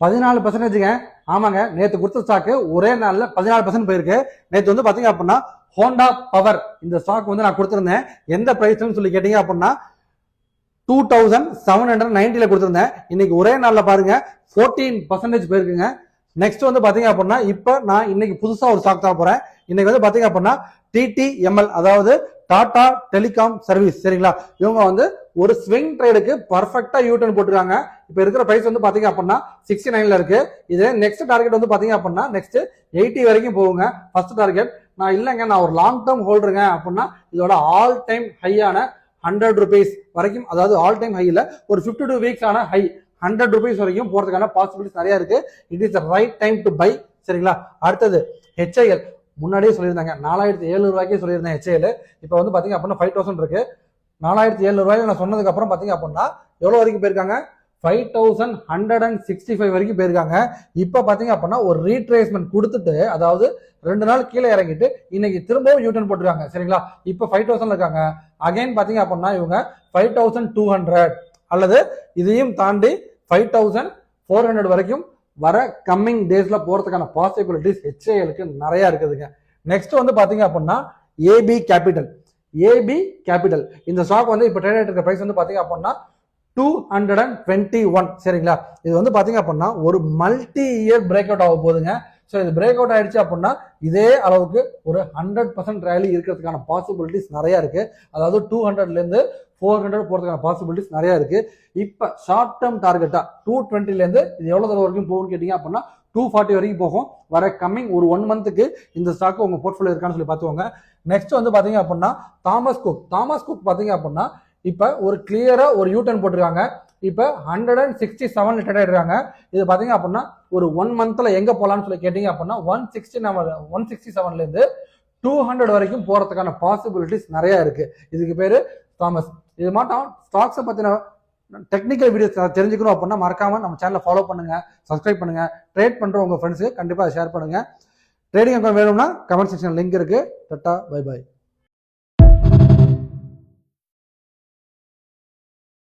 14%. ஆமாங்க, நேற்று கொடுத்த ஸ்டாக்கு ஒரே நாள்ல 14% போயிருக்கு. நேற்று வந்து பாத்தீங்க அப்படின்னா ஹோண்டா பவர் இந்த ஸ்டாக் வந்து நான் கொடுத்திருந்தேன். எந்த பிரைஸ்ன்னு சொல்லி கேட்டீங்க அப்படின்னா 2790 கொடுத்திருந்தேன். இன்னைக்கு ஒரே நாள்ல பாருங்க 14% போயிருக்குங்க. நெக்ஸ்ட் வந்து பாத்தீங்க அப்படின்னா இப்ப நான் இன்னைக்கு புதுசா ஒரு ஸ்டாக் தான் போறேன். இன்னைக்கு வந்து பாத்தீங்க அப்படின்னா TTML, அதாவது டாடா டெலிகாம் சர்வீஸ், சரிங்களா? இவங்க வந்து ஒரு ஸ்விங் ட்ரேடுக்கு பர்ஃபெக்டா யூட்டர்ன் போட்டுருக்காங்க. இப்ப இருக்கிற பிரைஸ் வந்து பாத்தீங்க அப்படின்னா 69ல இருக்கு. இது நெக்ஸ்ட் டார்கெட் வந்து பாத்தீங்க அப்படின்னா நெக்ஸ்ட் 80 வரைக்கும் போகுங்க. First target. நான் இல்லைங்க, நான் ஒரு லாங் டேர்ம் ஹோல்டருங்க அப்படின்னா இதோட ஆல் டைம் ஹையான 100 rupees வரைக்கும், அதாவது ஆல் டைம் ஹைல ஒரு 52 வீக்ஸ் ஆன ஹை 100 rupees வரைக்கும் போறதுக்கான பாசிபிலிட்டிஸ் நிறைய இருக்கு. It is the right time to buy, சரிங்களா? அடுத்தது HIL. முன்னாடியே சொல்லியிருந்தாங்க 4700 ரூபாய்க்கே சொல்லியிருந்தேன் HIL. இப்போ வந்து பாத்தீங்க அப்படின்னா 5000 இருக்கு. 4700 ரூபாய்க்கு நான் சொன்னதுக்கு அப்புறம் பாத்தீங்க அப்படின்னா எவ்வளவு வரைக்கும் போயிருக்காங்க? 5165 வரைக்கும் போயிருக்காங்க. இப்ப பாத்தீங்க அப்படின்னா ஒரு ரீட்ரேஸ்மெண்ட் கொடுத்துட்டு, அதாவது 2 நாள் கீழே இறங்கிட்டு இன்னைக்கு திரும்பவும் யூட்டர்ன் போட்டுருக்காங்க, சரிங்களா? இப்ப 5000 இருக்காங்க. அகைன் பாத்தீங்க அப்படின்னா இவங்க 5200 அல்லது இதையும் தாண்டி 5400 வரைக்கும் வர கம்மிங் டேஸ்ல போறதுக்கான பாசிபிலிட்டிஸ் HILக்கு நிறைய இருக்குதுங்க. நெக்ஸ்ட் வந்து பாத்தீங்க அப்படின்னா AB கேபிட்டல். இந்த ஸ்டாக் வந்து இப்ப ட்ரேட் ஆயிட்டு இருக்க பிரைஸ் வந்து பாத்தீங்க அப்படின்னா 221, சரிங்களா? இது வந்து பாத்தீங்க அப்படின்னா ஒரு மல்டி இயர் பிரேக் அவுட் ஆக போகுதுங்க. ஸோ இது பிரேக் அவுட் ஆயிடுச்சு அப்படின்னா இதே அளவுக்கு ஒரு 100% ரேலி இருக்கிறதுக்கான பாசிபிலிட்டிஸ் நிறைய இருக்கு. அதாவது 200ல இருந்து 400 போறதுக்கான பாசிபிலிட்டிஸ் நிறைய இருக்கு. இப்ப ஷார்ட் டேர்ம் டார்கெட்டா 220ல இருந்து இது எவ்வளவு தூரம் வரைக்கும் போகும்னு கேட்டீங்க அப்படின்னா 240 வரைக்கும் போகும். வர கம்மிங் ஒரு 1 மந்த்துக்கு இந்த ஸ்டாக் உங்க போர்ட்ஃபோலியோ இருக்கான்னு சொல்லி பாத்துக்கோங்க. நெக்ஸ்ட் வந்து பாத்தீங்க அப்படின்னா தாமஸ் குக் பாத்தீங்க அப்படின்னா இப்ப ஒரு கிளியரா ஒரு யூட்டர்ன் போட்டிருக்காங்க. இப்ப 167 ட்ரேட் இருக்காங்க. இது பாத்தீங்க அப்படின்னா ஒரு 1 மந்த்ல எங்க போலாம்னு சொல்லி கேட்டீங்க அப்படின்னா 167ல இருந்து 200 வரைக்கும் போறதுக்கான பாசிபிலிட்டிஸ் நிறைய இருக்கு. இதுக்கு பேரு தாமஸ். இது மட்டும் ஸ்டாக்ஸை பத்தின டெக்னிக்கல் வீடியோஸ் தெரிஞ்சுக்கணும் அப்படின்னா மறக்காம நம்ம சேனலை ஃபாலோ பண்ணுங்க, சப்ஸ்கிரைப் பண்ணுங்க. ட்ரேட் பண்ற உங்க ஃப்ரெண்ட்ஸுக்கு கண்டிப்பா ஷேர் பண்ணுங்க. ட்ரேடிங் அக்கௌண்ட் வேணும்னா கமெண்ட் செக்ஷன் லிங்க் இருக்கு. Tata, bye by.